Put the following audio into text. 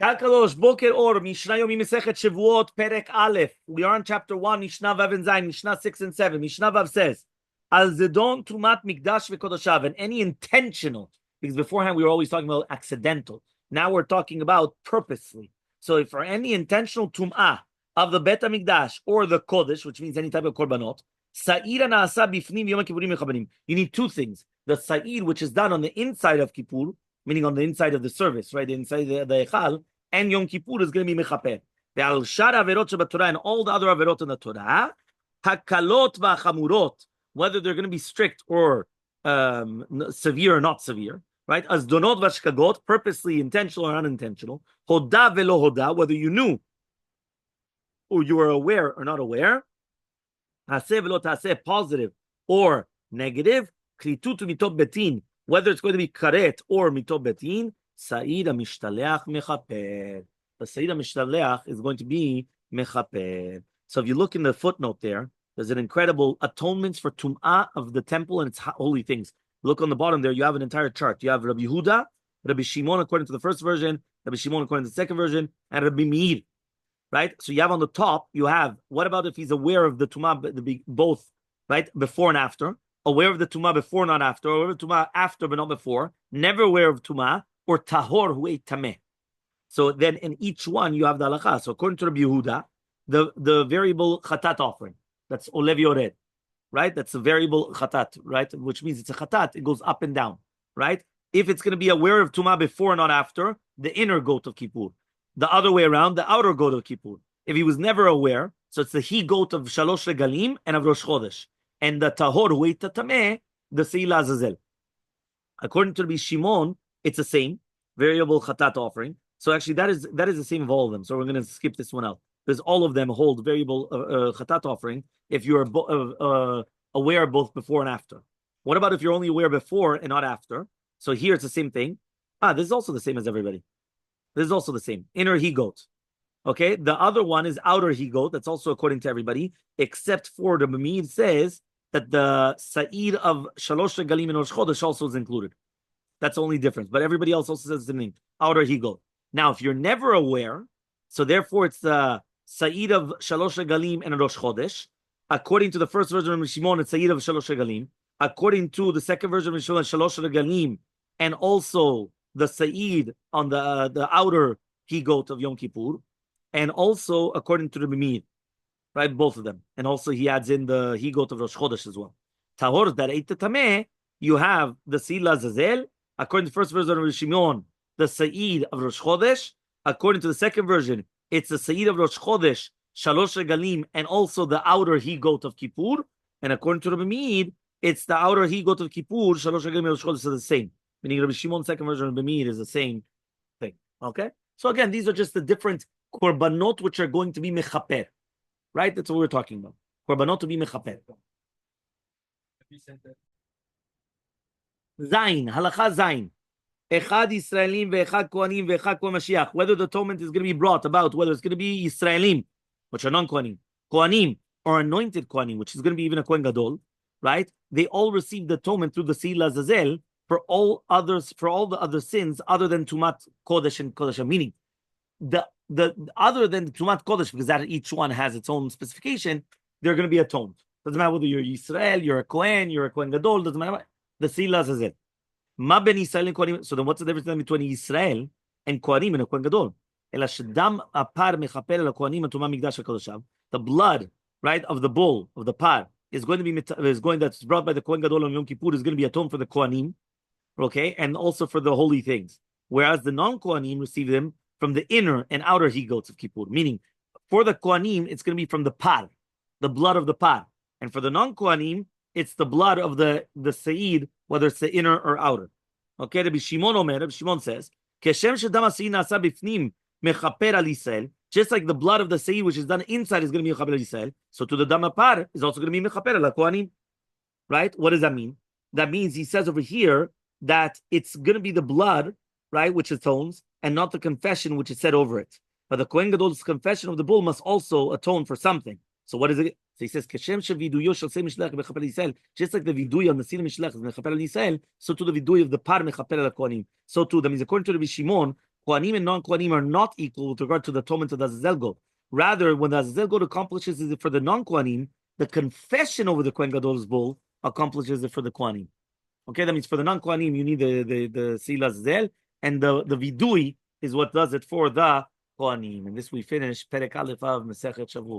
Kalkalosh, Boker Or, Mishna Yomi Masechet Shevuot, Perek Aleph. We are on chapter 1, Mishnah Vav and Zayin, Mishnah 6 and 7. Mishnah Vav says, Al Zedon Tumat Mikdash V'Kodoshav, and any intentional, because beforehand we were always talking about accidental. Now we're talking about purposely. So if for any intentional Tum'ah of the Bet HaMikdash or the Kodesh, which means any type of Korbanot, Sa'ira Na'asa Bifnim Yom Kippurim Mechabanim. You need two things. The Sa'ir, which is done on the inside of Kippur, meaning on the inside of the service, right? Inside the Hechal, and Yom Kippur is going to be mechaper. The al shar averot shebatorah and all the other averot in the Torah, hakalot v'achamurot, whether they're going to be strict or severe or not severe, right? As donot v'shkagot, purposely intentional or unintentional, hoda velo hoda, whether you knew or you were aware or not aware, haseh velo taseh, positive or negative, klitut mitop betin, whether it's going to be karet or mitop betin, Sa'id HaMishtaleach mechaper. The Sa'id HaMishtaleach is going to be mechaper. So if you look in the footnote there, there's an incredible atonements for Tum'ah of the temple and its holy things. Look on the bottom there, you have an entire chart. You have Rabbi Yehuda, Rabbi Shimon according to the first version, Rabbi Shimon according to the second version, and Rabbi Meir. Right? So you have on the top, you have, what about if he's aware of the Tum'ah, both, right? Before and after. Aware of the Tum'ah before, not after. Aware of the Tum'ah after, but not before. Never aware of Tum'ah. Or tahor who ate tameh. So then in each one you have the halakha. So according to Rabbi Yehuda, the variable chatat offering, that's olev yored, right? That's a variable chatat, right? Which means it's a chatat, it goes up and down, right? If it's going to be aware of tumah before, not after, the inner goat of Kippur. The other way around, the outer goat of Kippur. If he was never aware, so it's the he goat of Shalosh Regalim and of Rosh Chodesh. And the tahor who ate tameh, the Seila Azazel. According to Rabbi Shimon, it's the same variable chatat offering. So actually, that is the same of all of them. So we're going to skip this one out because all of them hold variable chatat offering if you're aware both before and after. What about if you're only aware before and not after? So here it's the same thing. This is also the same as everybody. This is also the same inner he goat. Okay, the other one is outer he goat. That's also according to everybody, except for the Mamid says that the Sa'id of Shalosh Regalim and Rosh Chodesh also is included. That's the only difference. But everybody else also says the same thing. Outer he goat. Now, if you're never aware, so therefore it's the Sa'id of Shalosh Regalim and Rosh Chodesh. According to the first version of Shimon, it's Sa'id of Shalosh Regalim. According to the second version of Shimon, Shalosh Regalim, and also the Sa'id on the outer he goat of Yom Kippur. And also according to the Mimid, right? Both of them. And also he adds in the he goat of Rosh Chodesh as well. Tahor that ate the tameh, you have the Sila Zazel. According to the first version of Shimon, the Sa'id of Rosh Chodesh. According to the second version, it's the Sa'id of Rosh Chodesh, Shalosh Regalim, and also the outer he goat of Kippur. And according to Rabbi Meir, it's the outer he goat of Kippur, Shalosh Regalim and Rosh Chodesh are the same. Meaning Rabbi Shimon's second version of Rabbi Meir is the same thing. Okay? So again, these are just the different korbanot which are going to be mechaper. Right? That's what we're talking about. Korbanot to be mechaper. Zain, halakha zain. Echad Yisraelim ve'echad Kohanim ve'echad Kohen Mashiach. Whether the atonement is going to be brought about, whether it's going to be Yisraelim, which are non-Kohanim, Kohanim, or anointed Kohanim, which is going to be even a Kohen Gadol, right? They all receive the atonement through the Seila Zazel for all the other sins other than Tumat Kodesh and Kodesh. Meaning, the other than Tumat Kodesh, because that each one has its own specification, they're going to be atoned. Doesn't matter whether you're Yisrael, you're a Kohen Gadol, doesn't matter. The Seila Zazel. Ma ben Yisrael and Kohanim. So then what's the difference between Yisrael and Kohanim and a Kohen Gadol? The blood, right, of the bull, of the par, is going to be that's brought by the Kohen Gadol on Yom Kippur is going to be atoned for the Kohanim, okay, and also for the holy things. Whereas the non-Kohanim receive them from the inner and outer he goats of Kippur. Meaning, for the Kohanim, it's going to be from the par, the blood of the par. And for the non-Kohanim, it's the blood of the Sa'id, whether it's the inner or outer. Okay, Rabbi Shimon says, just like the blood of the Sa'id, which is done inside, is going to be mechaper al Yisrael, so to the Damapar is also going to be mechaper al Kohanim. Right? What does that mean? That means he says over here that it's going to be the blood, right, which atones, and not the confession which is said over it. But the Kohen Gadol's confession of the bull must also atone for something. So what is it? So he says, just like the viduy on the Sina Mishlech is mechaper al Yisrael, so to the viduy of the par mechaper al Kohanim. So too, that means according to Rabbi Shimon, Kohanim and non-Kohanim are not equal with regard to the atonement of the Azazel goat. Rather, when the Azazel goat accomplishes it for the non-Kohanim, the confession over the Kohen Gadol's bull accomplishes it for the Kohanim. Okay, that means for the non-Kohanim, you need the Sil Azazel, and the Vidui is what does it for the Kohanim. And this we finish Perek Aleph of Masechet Shevuos.